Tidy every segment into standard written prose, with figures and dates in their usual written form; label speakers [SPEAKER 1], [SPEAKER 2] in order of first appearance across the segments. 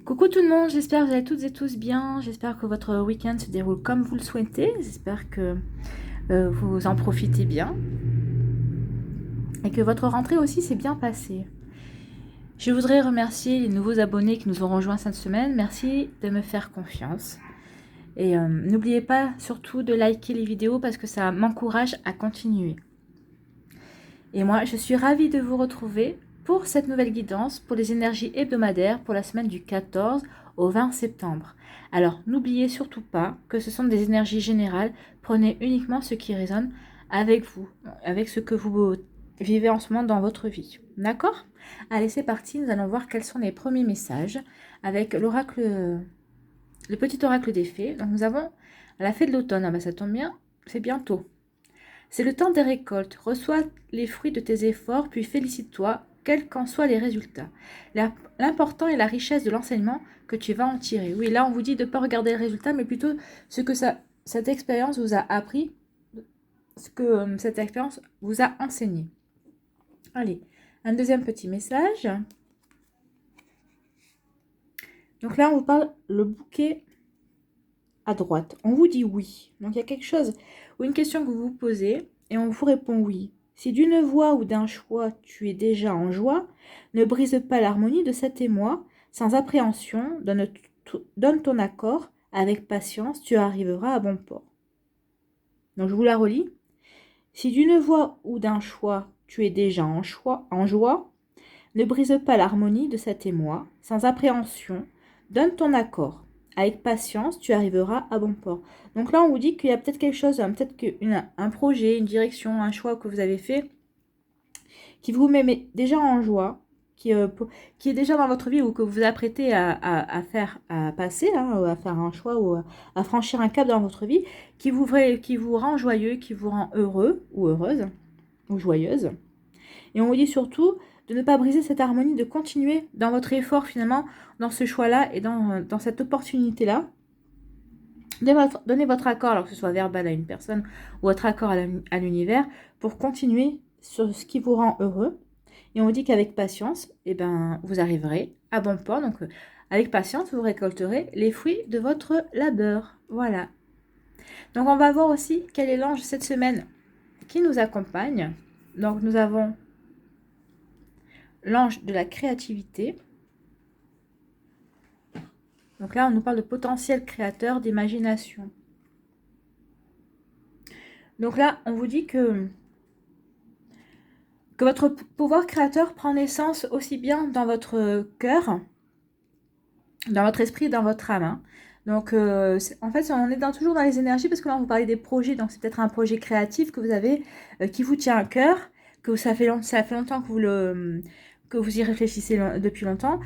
[SPEAKER 1] Coucou tout le monde, j'espère que vous allez toutes et tous bien, j'espère que votre week-end se déroule comme vous le souhaitez, j'espère que vous en profitez bien et que votre rentrée aussi s'est bien passée. Je voudrais remercier les nouveaux abonnés qui nous ont rejoints cette semaine, merci de me faire confiance. Et n'oubliez pas surtout de liker les vidéos parce que ça m'encourage à continuer. Et moi, je suis ravie de vous retrouver pour cette nouvelle guidance pour les énergies hebdomadaires pour la semaine du 14 au 20 septembre. Alors, n'oubliez surtout pas que ce sont des énergies générales. Prenez uniquement ce qui résonne avec vous, avec ce que vous vivez en ce moment dans votre vie. D'accord? Allez, c'est parti. Nous allons voir quels sont les premiers messages avec l'oracle, le petit oracle des fées. Donc, nous avons la fée de l'automne. Ah ben, ça tombe bien, c'est bientôt. C'est le temps des récoltes. Reçois les fruits de tes efforts, puis félicite-toi, quels qu'en soient les résultats. L'important est la richesse de l'enseignement que tu vas en tirer. Oui, là, on vous dit de ne pas regarder le résultat, mais plutôt ce que cette expérience vous a appris, ce que cette expérience vous a enseigné. Allez, un deuxième petit message. Donc là, on vous parle le bouquet à droite. On vous dit oui. Donc il y a quelque chose ou une question que vous vous posez et on vous répond oui. Si d'une voix ou d'un choix tu es déjà en joie, ne brise pas l'harmonie de cet émoi. Sans appréhension, donne ton accord, avec patience, tu arriveras à bon port. Donc je vous la relis. Si d'une voix ou d'un choix tu es déjà en joie, ne brise pas l'harmonie de cet émoi. Sans appréhension, donne ton accord. Avec patience, tu arriveras à bon port. Donc là, on vous dit qu'il y a peut-être quelque chose, peut-être un projet, une direction, un choix que vous avez fait qui vous met déjà en joie, qui est déjà dans votre vie ou que vous vous apprêtez à faire, à passer, hein, à faire un choix ou à franchir un cap dans votre vie, qui vous rend joyeux, qui vous rend heureux ou heureuse ou joyeuse. Et on vous dit surtout de ne pas briser cette harmonie, de continuer dans votre effort finalement, dans ce choix-là et dans cette opportunité-là. Donnez votre accord, alors que ce soit verbal à une personne ou votre accord à l'univers, pour continuer sur ce qui vous rend heureux. Et on vous dit qu'avec patience, eh ben, vous arriverez à bon port. Donc, avec patience, vous récolterez les fruits de votre labeur. Voilà. Donc, on va voir aussi quel est l'ange cette semaine qui nous accompagne. Donc, nous avons l'ange de la créativité. Donc là, on nous parle de potentiel créateur, d'imagination. Donc là, on vous dit que votre pouvoir créateur prend naissance aussi bien dans votre cœur, dans votre esprit, dans votre âme. Hein. Donc, en fait, on est toujours dans les énergies parce que là, on vous parlait des projets. Donc, c'est peut-être un projet créatif que vous avez, qui vous tient à cœur, que ça fait longtemps que vous y réfléchissez depuis longtemps.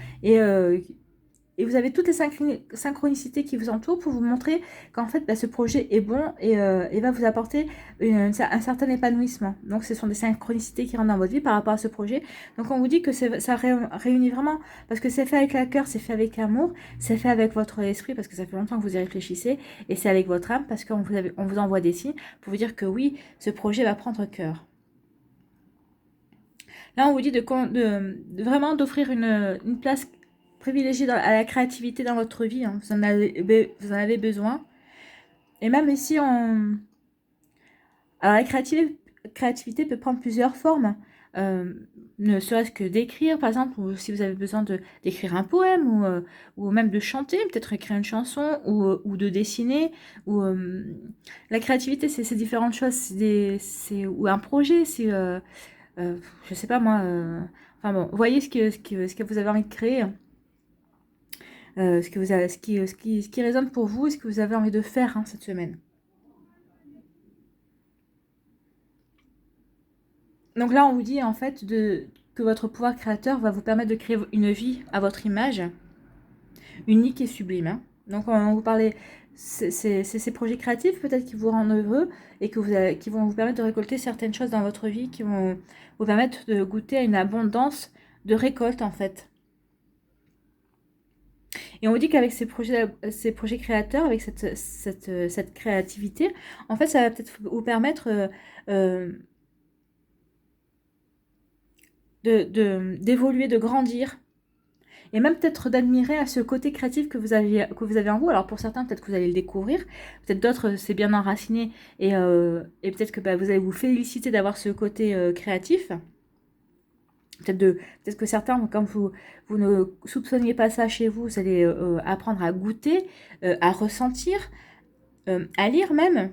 [SPEAKER 1] Et vous avez toutes les synchronicités qui vous entourent pour vous montrer qu'en fait, ce projet est bon et va vous apporter un certain épanouissement. Donc, ce sont des synchronicités qui rentrent dans votre vie par rapport à ce projet. Donc, on vous dit que ça réunit vraiment, parce que c'est fait avec le cœur, c'est fait avec amour, c'est fait avec votre esprit, parce que ça fait longtemps que vous y réfléchissez, et c'est avec votre âme, parce qu'on vous envoie des signes pour vous dire que oui, ce projet va prendre cœur. Là, on vous dit de vraiment d'offrir une place privilégier à la créativité dans votre vie. Hein. Vous en avez besoin. Et même ici, alors la créativité peut prendre plusieurs formes. Ne serait-ce que d'écrire, par exemple, ou si vous avez besoin d'écrire un poème, ou même de chanter, peut-être écrire une chanson, ou de dessiner. La créativité, c'est différentes choses. Ou un projet, je sais pas moi. Enfin bon, voyez ce que vous avez envie de créer. Ce qui résonne pour vous et ce que vous avez envie de faire cette semaine. Donc là, on vous dit en fait que votre pouvoir créateur va vous permettre de créer une vie à votre image, unique et sublime. Hein. Donc on vous parlait, c'est ces projets créatifs peut-être qui vous rendent heureux et qui vont vous permettre de récolter certaines choses dans votre vie, qui vont vous permettre de goûter à une abondance de récolte en fait. Et on vous dit qu'avec ces projets créateurs, avec cette créativité, en fait, ça va peut-être vous permettre d'évoluer, de grandir. et même peut-être d'admirer à ce côté créatif que vous avez en vous. Alors pour certains, peut-être que vous allez le découvrir, peut-être d'autres, c'est bien enraciné, et peut-être que vous allez vous féliciter d'avoir ce côté créatif. Peut-être que certains, comme vous ne soupçonniez pas ça chez vous, vous allez apprendre à goûter, à ressentir, à lire même,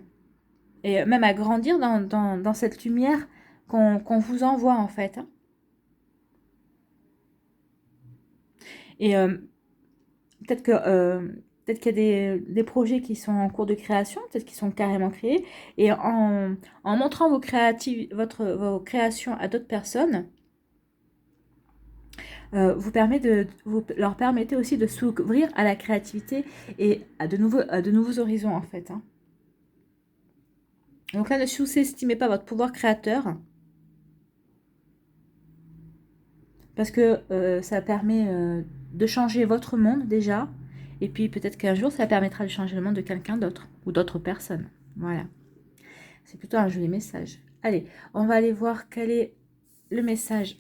[SPEAKER 1] et même à grandir dans cette lumière qu'on vous envoie en fait. Hein. Et peut-être qu'il y a des projets qui sont en cours de création, peut-être qu'ils sont carrément créés, et en montrant vos créations à d'autres personnes, vous leur permettez aussi de s'ouvrir à la créativité et à de nouveaux horizons en fait. Hein. Donc là, ne sous-estimez pas votre pouvoir créateur, parce que ça permet de changer votre monde déjà, et puis peut-être qu'un jour, ça permettra de changer le monde de quelqu'un d'autre, ou d'autres personnes. Voilà. C'est plutôt un joli message. Allez, on va aller voir quel est le message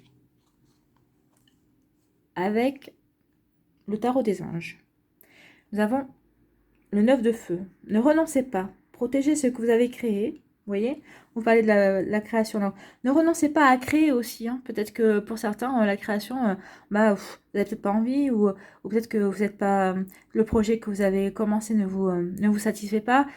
[SPEAKER 1] avec le tarot des anges. Nous avons le 9 de feu. Ne renoncez pas. Protégez ce que vous avez créé. Vous voyez, vous parlez de la création. Donc, ne renoncez pas à créer aussi. Hein. Peut-être que pour certains, la création, vous n'avez peut-être pas envie, ou peut-être que vous n'êtes pas, le projet que vous avez commencé ne vous satisfait pas.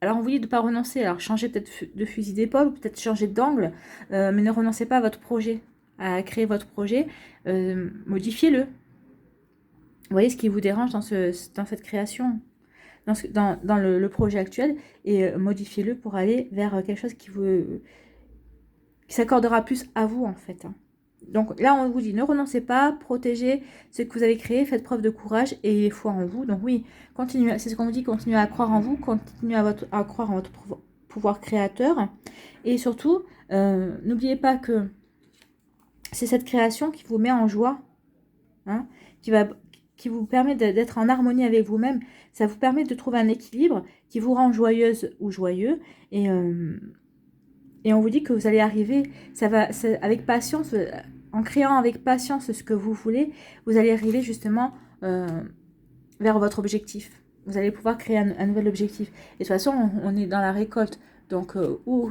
[SPEAKER 1] Alors, on vous dit de ne pas renoncer. Alors, changez peut-être de fusil d'épaule, peut-être changer d'angle, mais ne renoncez pas à votre projet, à créer votre projet. Modifiez-le. Vous voyez ce qui vous dérange dans cette création, dans le projet actuel, et modifiez-le pour aller vers quelque chose qui s'accordera plus à vous, en fait. Hein. Donc là, on vous dit, ne renoncez pas, protégez ce que vous avez créé, faites preuve de courage et foi en vous. Donc oui, continuez, c'est ce qu'on vous dit, continuez à croire en vous, continuez à croire en votre pouvoir créateur. Et surtout, n'oubliez pas que c'est cette création qui vous met en joie, hein, qui vous permet d'être en harmonie avec vous-même. Ça vous permet de trouver un équilibre qui vous rend joyeuse ou joyeux. Et on vous dit que vous allez arriver, avec patience, en créant avec patience ce que vous voulez, vous allez arriver justement vers votre objectif. Vous allez pouvoir créer un nouvel objectif. Et de toute façon, on est dans la récolte. Donc,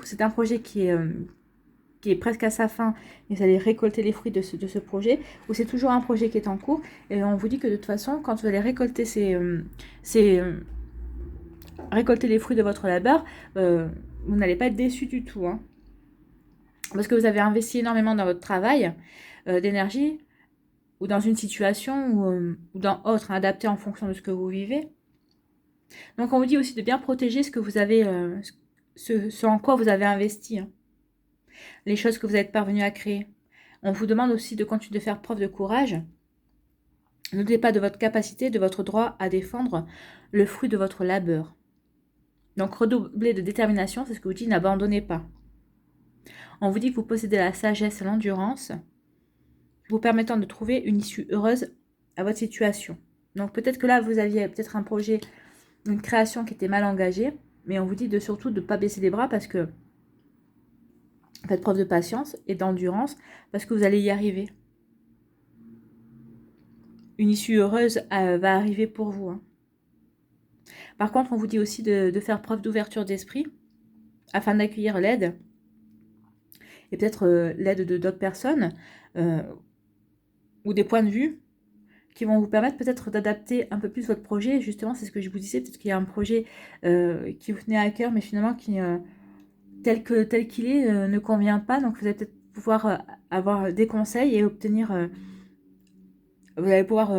[SPEAKER 1] c'est un projet qui est presque à sa fin, et vous allez récolter les fruits de ce projet, ou c'est toujours un projet qui est en cours, et on vous dit que de toute façon, quand vous allez récolter récolter les fruits de votre labeur, vous n'allez pas être déçu du tout, hein, parce que vous avez investi énormément dans votre travail, d'énergie, ou dans une situation, ou dans autre, hein, adapté en fonction de ce que vous vivez. Donc on vous dit aussi de bien protéger ce que vous avez, ce en quoi vous avez investi, hein. Les choses que vous êtes parvenu à créer. On vous demande aussi de continuer de faire preuve de courage. N'oubliez pas de votre capacité, de votre droit à défendre le fruit de votre labeur. Donc redoublez de détermination, c'est ce que vous dit, n'abandonnez pas. On vous dit que vous possédez la sagesse et l'endurance, vous permettant de trouver une issue heureuse à votre situation. Donc peut-être que là, vous aviez peut-être un projet, une création qui était mal engagée, mais on vous dit surtout de ne pas baisser les bras, parce que faites preuve de patience et d'endurance, parce que vous allez y arriver. Une issue heureuse va arriver pour vous. Hein. Par contre, on vous dit aussi de faire preuve d'ouverture d'esprit afin d'accueillir l'aide, et peut-être l'aide de d'autres personnes, ou des points de vue qui vont vous permettre peut-être d'adapter un peu plus votre projet. Justement, c'est ce que je vous disais, peut-être qu'il y a un projet qui vous tenait à cœur, mais finalement qui, tel qu'il est, ne convient pas. Donc vous allez peut-être pouvoir avoir des conseils et obtenir... vous allez pouvoir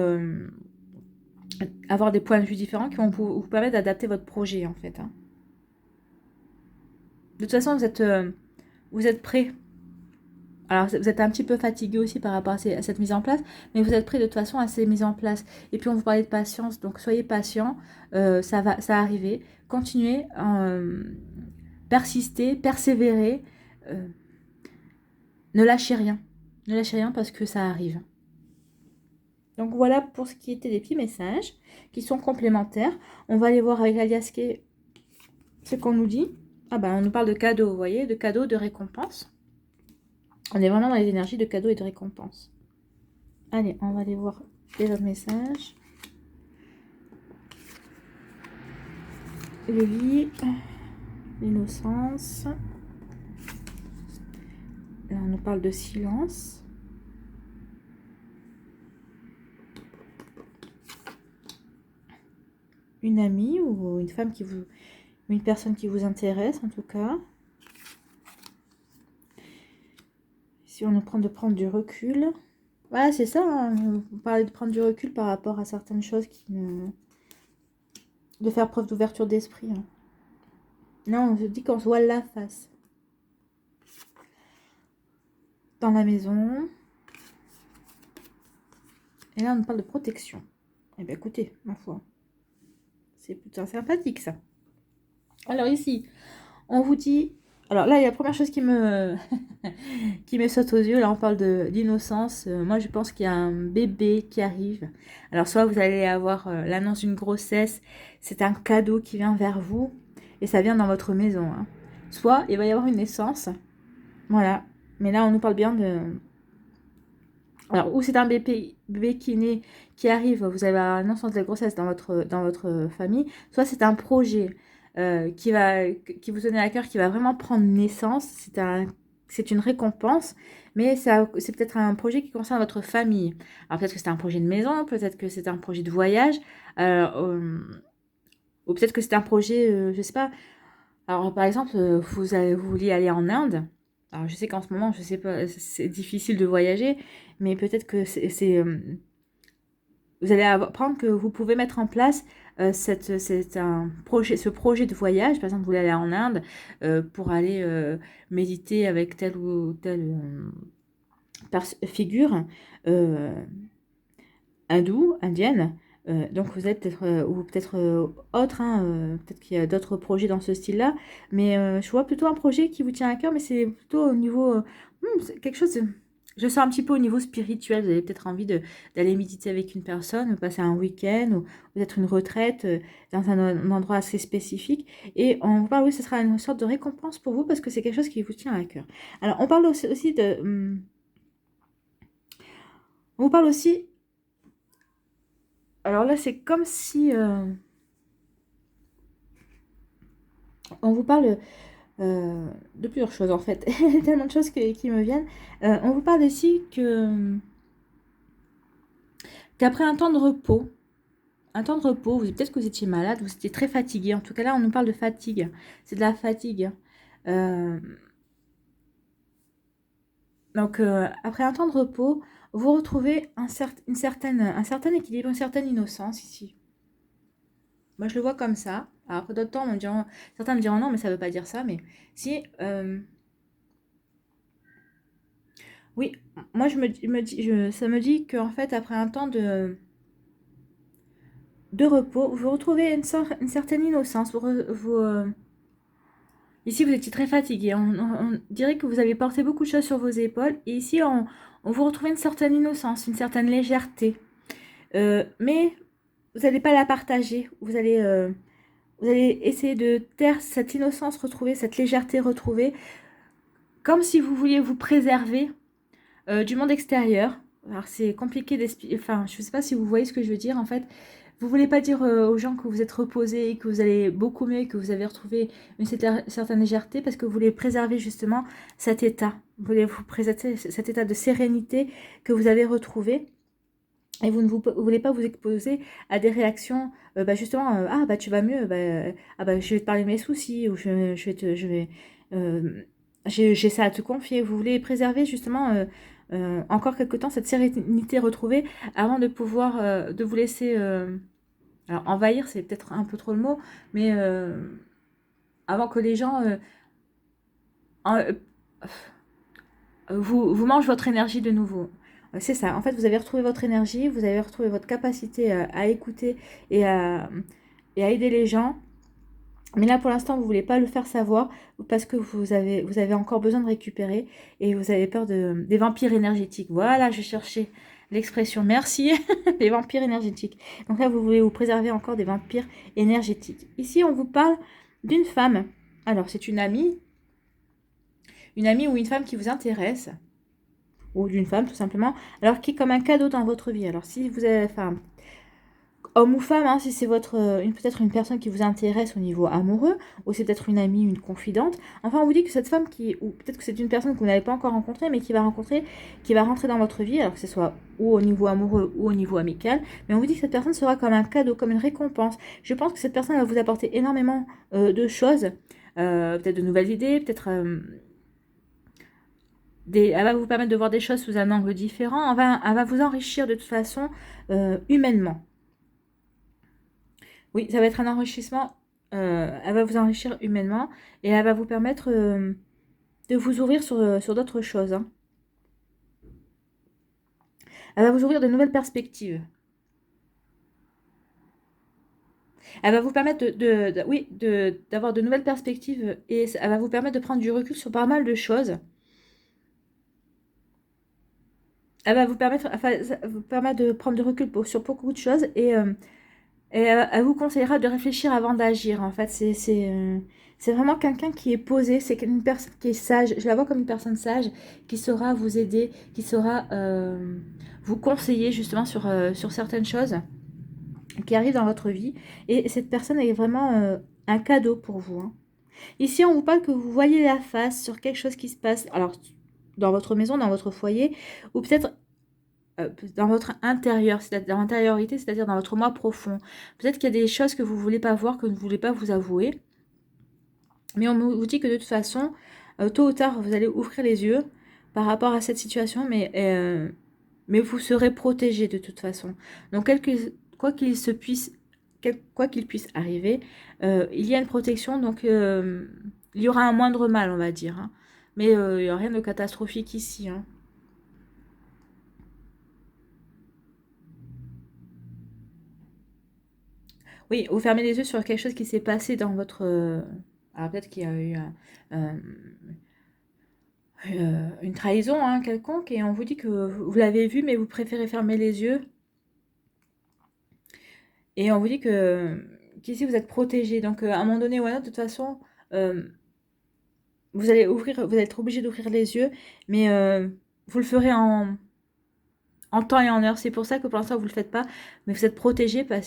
[SPEAKER 1] avoir des points de vue différents qui vont vous permettre d'adapter votre projet, en fait. Hein. De toute façon, vous êtes prêts. Alors, vous êtes un petit peu fatigué aussi par rapport à cette mise en place, mais vous êtes prêts de toute façon à ces mises en place. Et puis, on vous parlait de patience, donc soyez patient, ça va arriver. Continuez, persistez, persévérez, ne lâchez rien. Ne lâchez rien parce que ça arrive. Donc voilà pour ce qui était des petits messages qui sont complémentaires. On va aller voir avec Aliaské ce qu'on nous dit. Ah ben, on nous parle de cadeaux, vous voyez, de cadeaux, de récompenses. On est vraiment dans les énergies de cadeaux et de récompenses. Allez, on va aller voir les autres messages. Le lit, l'innocence. Là, on nous parle de silence. Une amie ou une femme qui vous... Une personne qui vous intéresse, en tout cas. Si on nous prend de prendre du recul. Voilà, c'est ça. Hein, vous parlez de prendre du recul par rapport à certaines choses qui ne... De faire preuve d'ouverture d'esprit. Hein. Non, on se dit qu'on se voit la face. Dans la maison. Et là, on nous parle de protection. Eh bien, écoutez, ma foi. C'est plutôt sympathique, ça. Alors ici, on vous dit... Alors là, il y a la première chose qui me, qui me saute aux yeux. Là, on parle d'innocence. Moi, je pense qu'il y a un bébé qui arrive. Alors, soit vous allez avoir l'annonce d'une grossesse. C'est un cadeau qui vient vers vous. Et ça vient dans votre maison. Hein. Soit il va y avoir une naissance. Voilà. Mais là, on nous parle bien de... Alors, ou c'est un bébé qui naît, qui arrive. Vous avez l'annonce de la grossesse dans votre famille. Soit c'est un projet... qui vous tenait à cœur, qui va vraiment prendre naissance. C'est une récompense, mais c'est peut-être un projet qui concerne votre famille. Alors peut-être que c'est un projet de maison, peut-être que c'est un projet de voyage, ou peut-être que c'est un projet, je ne sais pas. Alors par exemple, vous vouliez aller en Inde. Alors je sais qu'en ce moment, je sais pas, c'est difficile de voyager, mais peut-être que vous allez apprendre que vous pouvez mettre en place ce projet de voyage. Par exemple, vous voulez aller en Inde pour aller méditer avec telle ou telle figure hindoue, indienne. Donc vous êtes peut-être, ou peut-être autre, hein, peut-être qu'il y a d'autres projets dans ce style-là. Mais je vois plutôt un projet qui vous tient à cœur, mais c'est plutôt au niveau... c'est quelque chose... Je sens un petit peu au niveau spirituel. Vous avez peut-être envie d'aller méditer avec une personne, ou passer un week-end, ou peut-être une retraite dans un endroit assez spécifique. Et on vous parle, oui, ce sera une sorte de récompense pour vous parce que c'est quelque chose qui vous tient à cœur. Alors, on parle aussi de... on vous parle aussi... Alors là, c'est comme si... on vous parle... de plusieurs choses en fait, tellement de choses qui me viennent. On vous parle aussi qu'après un temps de repos, peut-être que vous étiez malade, vous étiez très fatigué. En tout cas là, on nous parle de fatigue. C'est de la fatigue. Donc après un temps de repos, vous retrouvez un certain équilibre, une certaine innocence ici. Moi, je le vois comme ça. Alors, après d'autres temps, certains me diront non, mais ça ne veut pas dire ça. Mais si... oui, moi ça me dit qu'en fait, après un temps de repos, vous retrouvez une certaine innocence. Ici, vous étiez très fatigué. On dirait que vous avez porté beaucoup de choses sur vos épaules. Et ici, on vous retrouve une certaine innocence, une certaine légèreté. Mais vous n'allez pas la partager. Vous allez essayer de taire cette innocence retrouvée, cette légèreté retrouvée, comme si vous vouliez vous préserver du monde extérieur. Alors c'est compliqué d'expliquer, enfin je ne sais pas si vous voyez ce que je veux dire en fait. Vous voulez pas dire aux gens que vous êtes reposé et que vous allez beaucoup mieux, que vous avez retrouvé une certaine légèreté parce que vous voulez préserver justement cet état. Vous voulez vous préserver cet état de sérénité que vous avez retrouvé. Et vous ne voulez pas vous exposer à des réactions, justement, ah bah tu vas mieux, ah bah je vais te parler de mes soucis, ou j'ai ça à te confier. Vous voulez préserver justement encore quelque temps cette sérénité retrouvée avant de pouvoir, de vous laisser, alors envahir c'est peut-être un peu trop le mot, mais avant que les gens vous mangent votre énergie de nouveau. C'est ça, en fait, vous avez retrouvé votre énergie, vous avez retrouvé votre capacité à écouter et à aider les gens. Mais là, pour l'instant, vous ne voulez pas le faire savoir parce que vous avez encore besoin de récupérer et vous avez peur des vampires énergétiques. Voilà, je cherchais l'expression. Merci, les vampires énergétiques. Donc là, vous voulez vous préserver encore des vampires énergétiques. Ici, on vous parle d'une femme. Alors, c'est une amie ou une femme qui vous intéresse. ou d'une femme tout simplement, alors qui est comme un cadeau dans votre vie. Alors si vous avez, enfin, homme ou femme, hein, si c'est votre peut-être une personne qui vous intéresse au niveau amoureux, ou c'est peut-être une amie, une confidente. Enfin, on vous dit que cette femme ou peut-être que c'est une personne que vous n'avez pas encore rencontrée, mais qui va rentrer dans votre vie, alors que ce soit ou au niveau amoureux ou au niveau amical. Mais on vous dit que cette personne sera comme un cadeau, comme une récompense. Je pense que cette personne va vous apporter énormément de choses, peut-être de nouvelles idées, peut-être elle va vous permettre de voir des choses sous un angle différent. Elle va vous enrichir de toute façon humainement. Oui, ça va être un enrichissement. Elle va vous enrichir humainement et elle va vous permettre de vous ouvrir sur d'autres choses, hein. Elle va vous ouvrir de nouvelles perspectives. Elle va vous permettre oui, d'avoir de nouvelles perspectives et elle va vous permettre de prendre du recul sur pas mal de choses. Elle va vous permettre, enfin, ça va vous permettre de prendre du recul sur beaucoup de choses et elle vous conseillera de réfléchir avant d'agir. En fait, c'est vraiment quelqu'un qui est posé, c'est une personne qui est sage. Je la vois comme une personne sage qui saura vous aider, qui saura vous conseiller justement sur certaines choses qui arrivent dans votre vie. Et cette personne est vraiment un cadeau pour vous, hein. Ici, on vous parle que vous voyez la face sur quelque chose qui se passe, alors dans votre maison, dans votre foyer, ou peut-être dans votre intérieur, c'est-à-dire dans l'intériorité, c'est-à-dire dans votre moi profond. Peut-être qu'il y a des choses que vous ne voulez pas voir, que vous ne voulez pas vous avouer. Mais on vous dit que de toute façon, tôt ou tard, vous allez ouvrir les yeux par rapport à cette situation, mais vous serez protégé de toute façon. Donc, quoi qu'il puisse arriver, il y a une protection, donc il y aura un moindre mal, on va dire, hein. Mais il n'y a rien de catastrophique ici, hein. Oui, vous fermez les yeux sur quelque chose qui s'est passé dans votre... alors peut-être qu'il y a eu euh, une trahison, hein, quelconque, et on vous dit que vous l'avez vu, mais vous préférez fermer les yeux. Et on vous dit qu'ici vous êtes protégé. Donc à un moment donné ou à un autre, de toute façon, euh, vous allez être obligé d'ouvrir les yeux, mais vous le ferez en temps et en heure. C'est pour ça que pour l'instant vous ne le faites pas, mais vous êtes protégé par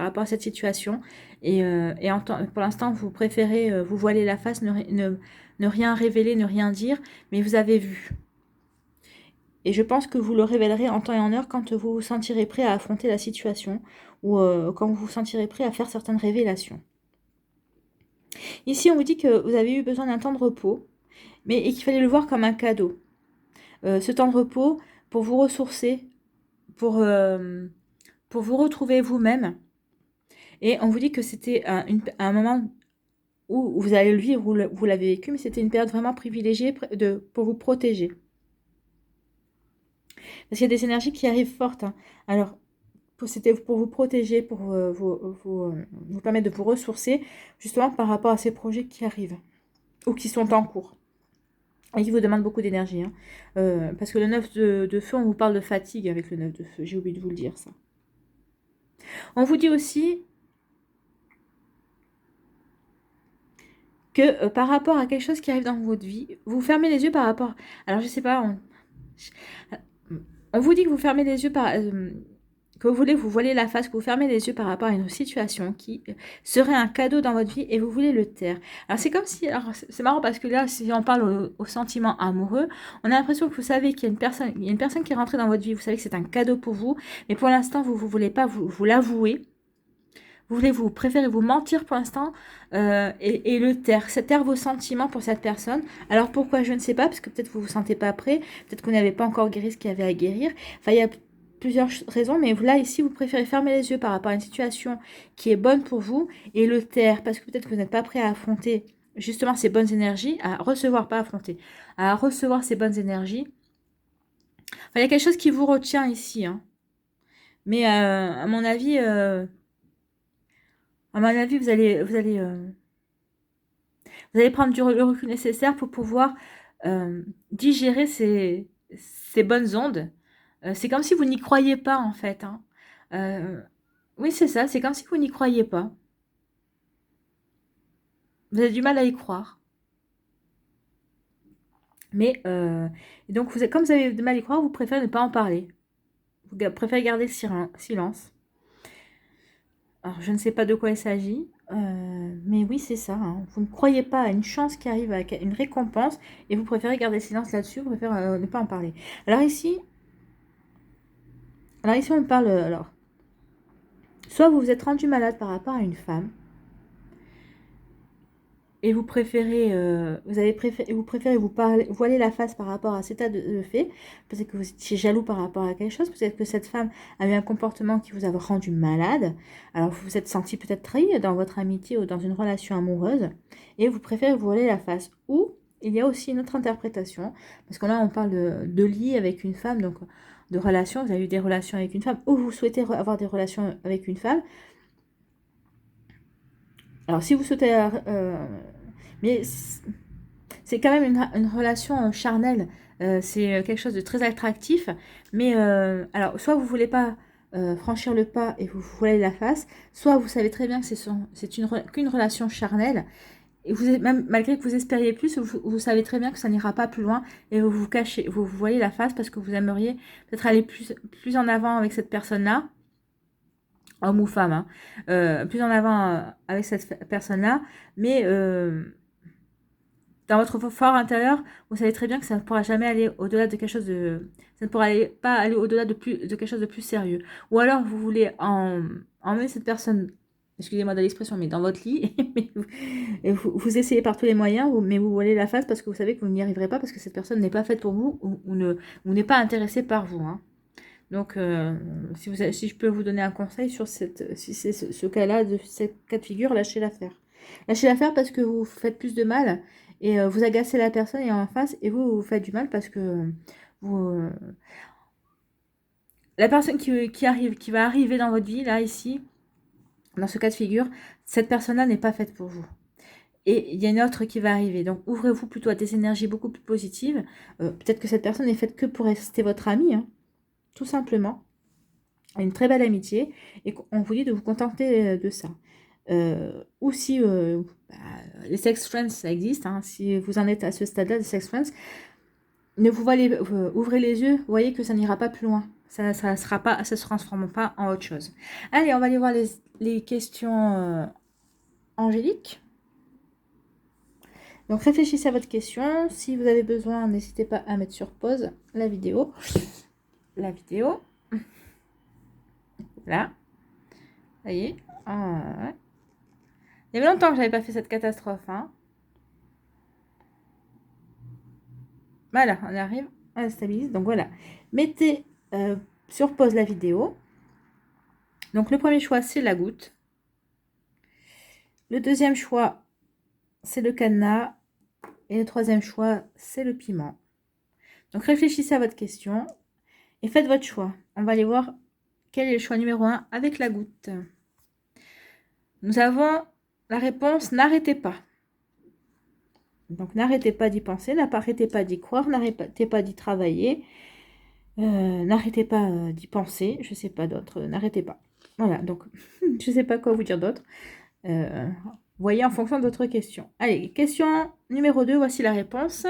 [SPEAKER 1] rapport à cette situation. Et pour l'instant, vous préférez vous voiler la face, ne rien révéler, ne rien dire, mais vous avez vu. Et je pense que vous le révélerez en temps et en heure quand vous vous sentirez prêt à affronter la situation ou quand vous vous sentirez prêt à faire certaines révélations. Ici, on vous dit que vous avez eu besoin d'un temps de repos, et qu'il fallait le voir comme un cadeau. Ce temps de repos pour vous ressourcer, pour vous retrouver vous-même. Et on vous dit que c'était un moment où vous allez le vivre, où vous l'avez vécu, mais c'était une période vraiment privilégiée pour vous protéger. Parce qu'il y a des énergies qui arrivent fortes, hein. Alors, c'était pour vous protéger, pour vous permettre de vous ressourcer, justement par rapport à ces projets qui arrivent, ou qui sont en cours, et qui vous demandent beaucoup d'énergie, hein. Parce que le 9 de feu, on vous parle de fatigue avec le 9 de feu, j'ai oublié de vous le dire ça. On vous dit aussi que par rapport à quelque chose qui arrive dans votre vie, vous fermez les yeux par rapport... Alors je sais pas, on vous dit que vous fermez les yeux que vous voulez vous voiler la face, que vous fermez les yeux par rapport à une situation qui serait un cadeau dans votre vie et vous voulez le taire. Alors c'est comme si, alors c'est marrant parce que là, si on parle au sentiment amoureux, on a l'impression que vous savez qu'il y a une personne qui est rentrée dans votre vie, vous savez que c'est un cadeau pour vous, mais pour l'instant, vous ne voulez pas vous l'avouer. Vous préférez vous mentir pour l'instant et le taire vos sentiments pour cette personne. Alors pourquoi, je ne sais pas, parce que peut-être vous vous sentez pas prêt, peut-être que vous n'avez pas encore guéri ce qu'il y avait à guérir. Enfin, il y a plusieurs raisons, mais là, ici, vous préférez fermer les yeux par rapport à une situation qui est bonne pour vous et le taire, parce que peut-être que vous n'êtes pas prêt à affronter justement ces bonnes énergies, à recevoir, pas affronter, à recevoir ces bonnes énergies. Enfin, il y a quelque chose qui vous retient ici, hein. Mais à mon avis... vous allez prendre le recul nécessaire pour pouvoir digérer ces bonnes ondes. C'est comme si vous n'y croyez pas, en fait, hein. Euh, oui, c'est ça, c'est comme si vous n'y croyez pas. Vous avez du mal à y croire. Mais, et donc, comme vous avez de mal à y croire, vous préférez ne pas en parler. Vous préférez garder le silence. Alors, je ne sais pas de quoi il s'agit, mais oui, c'est ça. Hein. Vous ne croyez pas à une chance qui arrive, à une récompense, et vous préférez garder le silence là-dessus, vous préférez ne pas en parler. Alors ici, on parle, alors, soit vous vous êtes rendu malade par rapport à une femme, et vous préférez, vous préférez voiler la face par rapport à cet état de fait, peut-être que vous étiez jaloux par rapport à quelque chose, peut-être que cette femme avait un comportement qui vous a rendu malade, alors vous vous êtes senti peut-être trahi dans votre amitié ou dans une relation amoureuse, et vous préférez vous voiler la face. Ou il y a aussi une autre interprétation, parce que là on parle de lit avec une femme, donc de relations, vous avez eu des relations avec une femme, ou vous souhaitez avoir des relations avec une femme. Alors si vous souhaitez... mais c'est quand même une relation charnelle. C'est quelque chose de très attractif. Mais alors, soit vous voulez pas franchir le pas et vous voilez la face, soit vous savez très bien que c'est qu'une relation charnelle. Et même malgré que vous espériez plus, vous savez très bien que ça n'ira pas plus loin et vous vous cachez, vous voilez la face parce que vous aimeriez peut-être aller plus en avant avec cette personne-là, homme ou femme, hein, plus en avant avec cette personne-là, mais dans votre fort intérieur, vous savez très bien que ça ne pourra jamais aller au-delà de quelque chose de... Ça ne pourra pas aller au-delà de quelque chose de plus sérieux. Ou alors, vous voulez emmener cette personne, excusez-moi de l'expression, mais dans votre lit, et vous essayez par tous les moyens, mais vous voilez la face parce que vous savez que vous n'y arriverez pas, parce que cette personne n'est pas faite pour vous, ou n'est pas intéressée par vous. Hein. Donc, si je peux vous donner un conseil sur si c'est ce cas-là, de cette cas de figure, lâchez l'affaire. Lâchez l'affaire parce que vous faites plus de mal et vous agacez la personne et en face et vous faites du mal parce que vous, la personne qui va arriver dans votre vie, là, ici, dans ce cas de figure, cette personne-là n'est pas faite pour vous. Et il y a une autre qui va arriver. Donc, ouvrez-vous plutôt à des énergies beaucoup plus positives. Peut-être que cette personne n'est faite que pour rester votre amie, hein, tout simplement. Une très belle amitié et on vous dit de vous contenter de ça. Ou si les sex friends, ça existe, hein, si vous en êtes à ce stade-là de sex friends, ne vous voyez, ouvrez les yeux, vous voyez que ça n'ira pas plus loin. Ça se transforme pas en autre chose. Allez, on va aller voir les questions angéliques. Donc réfléchissez à votre question. Si vous avez besoin, n'hésitez pas à mettre sur pause la vidéo. La vidéo. Là. Vous voyez. Ouais. Il y avait longtemps que je n'avais pas fait cette catastrophe. Hein. Voilà, on arrive, on stabilise. Donc voilà, mettez sur pause la vidéo. Donc le premier choix, c'est la goutte. Le deuxième choix, c'est le cadenas. Et le troisième choix, c'est le piment. Donc réfléchissez à votre question et faites votre choix. On va aller voir quel est le choix numéro 1 avec la goutte. Nous avons la réponse, n'arrêtez pas. Donc n'arrêtez pas d'y penser, n'arrêtez pas d'y croire, n'arrêtez pas d'y travailler, n'arrêtez pas d'y penser, je ne sais pas d'autre, n'arrêtez pas. Voilà, donc je ne sais pas quoi vous dire d'autre. Voyez en fonction de votre question. Allez, question numéro 2, voici la réponse.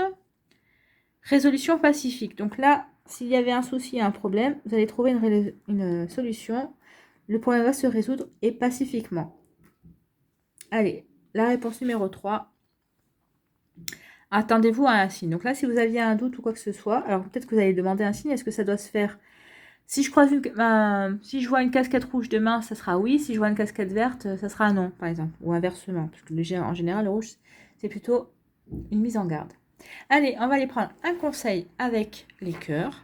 [SPEAKER 1] Résolution pacifique. Donc là, s'il y avait un souci, un problème, vous allez trouver une solution. Le problème va se résoudre et pacifiquement. Allez, la réponse numéro 3. Attendez-vous à un signe. Donc là, si vous aviez un doute ou quoi que ce soit, alors peut-être que vous allez demander un signe. Est-ce que ça doit se faire? Si je si je vois une casquette rouge demain, ça sera oui. Si je vois une casquette verte, ça sera non, par exemple. Ou inversement. Parce que en général, le rouge, c'est plutôt une mise en garde. Allez, on va aller prendre un conseil avec les cœurs.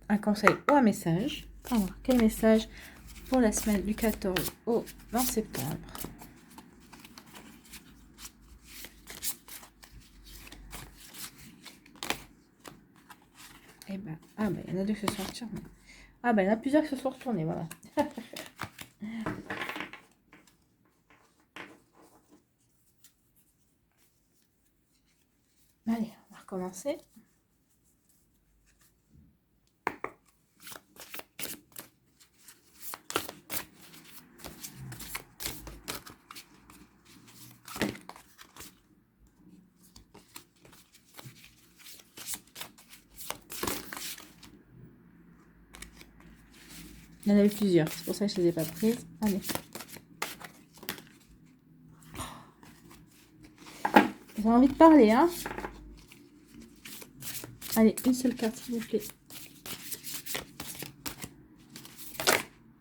[SPEAKER 1] Un conseil ou un message. Alors, quel message pour la semaine du 14 au 20 septembre? Eh ben, il y en a deux qui se sont retournés. Il y en a plusieurs qui se sont retournés, voilà. Allez, on va recommencer. Il y en avait plusieurs, c'est pour ça que je ne les ai pas prises. Allez. J'ai envie de parler, hein. Allez, une seule carte, s'il vous plaît.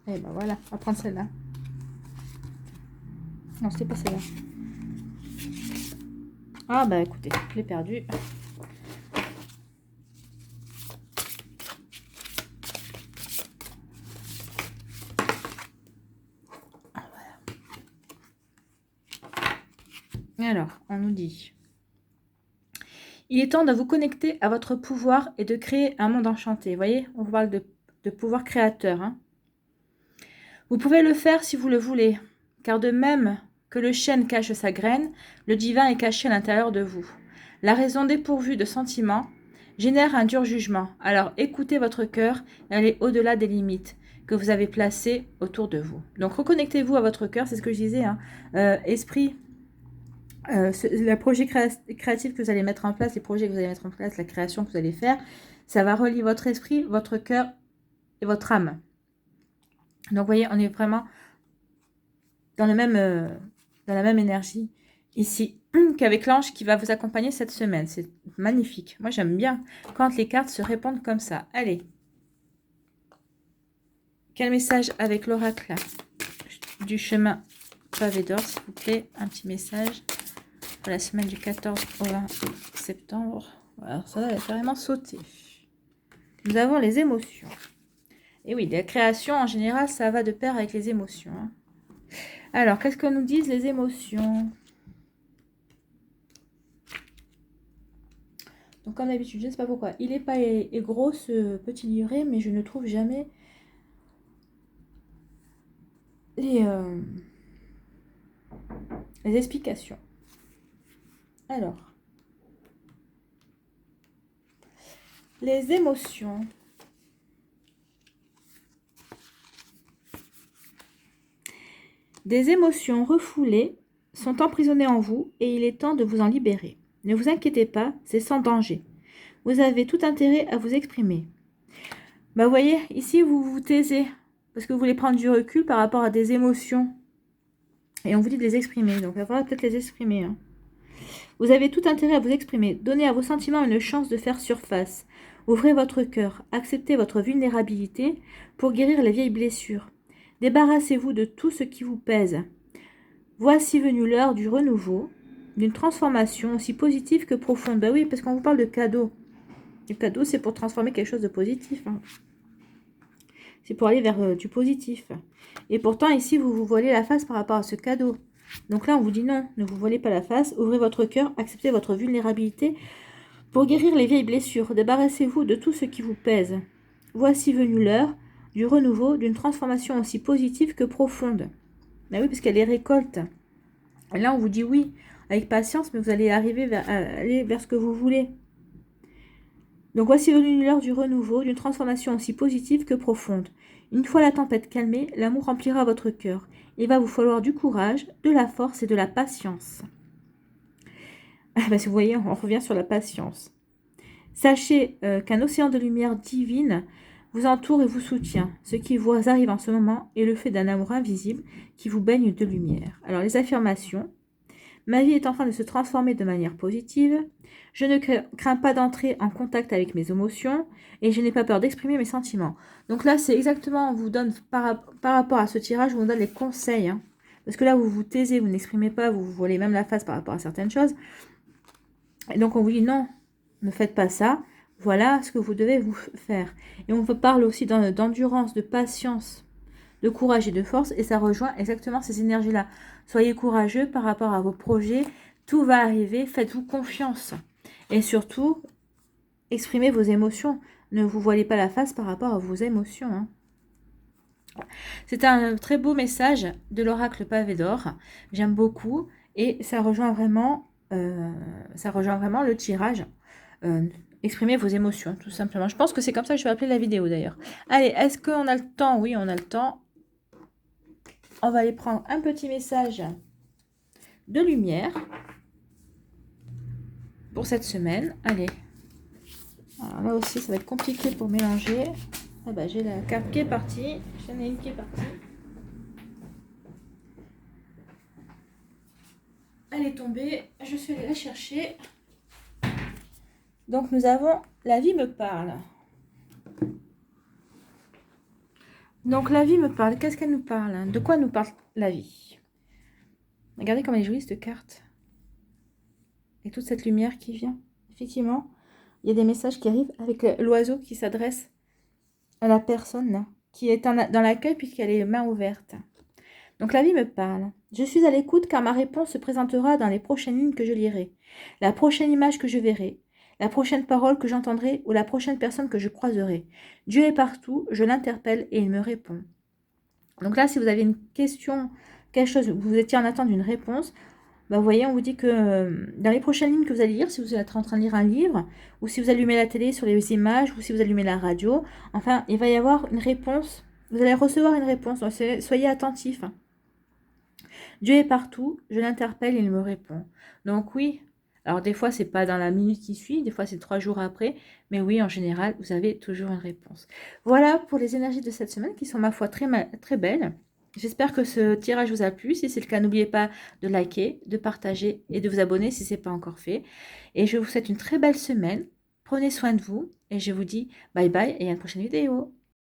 [SPEAKER 1] Et ben voilà, on va prendre celle-là. Non, c'était pas celle-là. Ah bah écoutez, je l'ai perdue. Ah, voilà. Alors, on nous dit... Il est temps de vous connecter à votre pouvoir et de créer un monde enchanté. Vous voyez, on vous parle de pouvoir créateur, hein. Vous pouvez le faire si vous le voulez, car de même que le chêne cache sa graine, le divin est caché à l'intérieur de vous. La raison dépourvue de sentiments génère un dur jugement. Alors écoutez votre cœur et allez au-delà des limites que vous avez placées autour de vous. Donc reconnectez-vous à votre cœur, c'est ce que je disais, hein. Esprit, le projet créatif que vous allez mettre en place, les projets que vous allez mettre en place, la création que vous allez faire, ça va relier votre esprit, votre cœur et votre âme. Donc, vous voyez, on est vraiment dans la même énergie ici qu'avec l'ange qui va vous accompagner cette semaine. C'est magnifique. Moi, j'aime bien quand les cartes se répondent comme ça. Allez. Quel message avec l'oracle du chemin pavé d'or, s'il vous plaît. Un petit message pour la semaine du 14 au 20 septembre. Alors, ça va carrément sauter. Nous avons les émotions. Et oui, la création, en général, ça va de pair avec les émotions. Hein. Alors, qu'est-ce que nous disent les émotions? Donc, comme d'habitude, je ne sais pas pourquoi. Il n'est pas gros, ce petit livret, mais je ne trouve jamais les explications. Alors, les émotions. Des émotions refoulées sont emprisonnées en vous et il est temps de vous en libérer. Ne vous inquiétez pas, c'est sans danger. Vous avez tout intérêt à vous exprimer. Bah, vous voyez, ici, vous vous taisez parce que vous voulez prendre du recul par rapport à des émotions. Et on vous dit de les exprimer, donc il va falloir peut-être les exprimer. Hein. Vous avez tout intérêt à vous exprimer. Donnez à vos sentiments une chance de faire surface. Ouvrez votre cœur, acceptez votre vulnérabilité pour guérir les vieilles blessures. Débarrassez-vous de tout ce qui vous pèse. Voici venue l'heure du renouveau, d'une transformation aussi positive que profonde. Ben oui, parce qu'on vous parle de cadeau. Le cadeau, c'est pour transformer quelque chose de positif. Hein. C'est pour aller vers du positif. Et pourtant, ici, vous vous voilez la face par rapport à ce cadeau. Donc là, on vous dit non, ne vous voilez pas la face. Ouvrez votre cœur, acceptez votre vulnérabilité pour guérir les vieilles blessures. Débarrassez-vous de tout ce qui vous pèse. Voici venue l'heure du renouveau, d'une transformation aussi positive que profonde. Ben oui, parce qu'elle est récolte. Et là, on vous dit oui, avec patience, mais vous allez arriver aller vers ce que vous voulez. Donc voici venue l'heure du renouveau, d'une transformation aussi positive que profonde. Une fois la tempête calmée, l'amour remplira votre cœur. Il va vous falloir du courage, de la force et de la patience. Ah ben, vous voyez, on revient sur la patience. Sachez qu'un océan de lumière divine vous entoure et vous soutient. Ce qui vous arrive en ce moment est le fait d'un amour invisible qui vous baigne de lumière. Alors les affirmations. Ma vie est en train de se transformer de manière positive. Je ne crains pas d'entrer en contact avec mes émotions et je n'ai pas peur d'exprimer mes sentiments. Donc là, c'est exactement, on vous donne, par rapport à ce tirage, on vous donne les conseils. Hein, parce que là, vous vous taisez, vous n'exprimez pas, vous vous voilez même la face par rapport à certaines choses. Et donc, on vous dit non, ne faites pas ça. Voilà ce que vous devez vous faire. Et on vous parle aussi d'endurance, de patience, de courage et de force. Et ça rejoint exactement ces énergies-là. Soyez courageux par rapport à vos projets. Tout va arriver. Faites-vous confiance. Et surtout, exprimez vos émotions. Ne vous voilez pas la face par rapport à vos émotions. Hein. C'est un très beau message de l'oracle pavé d'or. J'aime beaucoup. Et ça rejoint vraiment le tirage. Exprimez vos émotions, tout simplement. Je pense que c'est comme ça que je vais appeler la vidéo, d'ailleurs. Allez, est-ce qu'on a le temps? Oui, on a le temps. On va aller prendre un petit message de lumière pour cette semaine. Allez. Alors là aussi, ça va être compliqué pour mélanger. Ah bah, j'ai la carte qui est partie. J'en ai une qui est partie. Elle est tombée. Je suis allée la chercher. Donc, nous avons la vie me parle. Donc, la vie me parle. Qu'est-ce qu'elle nous parle? De quoi nous parle la vie? Regardez comme elle est jolie, cette carte. Et toute cette lumière qui vient. Effectivement, il y a des messages qui arrivent avec l'oiseau qui s'adresse à la personne qui est dans l'accueil puisqu'elle est les mains ouvertes. Donc la vie me parle. Je suis à l'écoute car ma réponse se présentera dans les prochaines lignes que je lirai, la prochaine image que je verrai, la prochaine parole que j'entendrai ou la prochaine personne que je croiserai. Dieu est partout, je l'interpelle et il me répond. Donc là, si vous avez une question, quelque chose, vous étiez en attente d'une réponse, bah, vous voyez, on vous dit que dans les prochaines lignes que vous allez lire, si vous êtes en train de lire un livre, ou si vous allumez la télé sur les images, ou si vous allumez la radio, enfin, il va y avoir une réponse. Vous allez recevoir une réponse. Donc, soyez attentifs. Dieu est partout, je l'interpelle et il me répond. Donc oui, alors des fois, c'est pas dans la minute qui suit, des fois, c'est 3 jours après, mais oui, en général, vous avez toujours une réponse. Voilà pour les énergies de cette semaine qui sont, ma foi, très belles. J'espère que ce tirage vous a plu. Si c'est le cas, n'oubliez pas de liker, de partager et de vous abonner si ce n'est pas encore fait. Et je vous souhaite une très belle semaine. Prenez soin de vous et je vous dis bye bye et à une prochaine vidéo.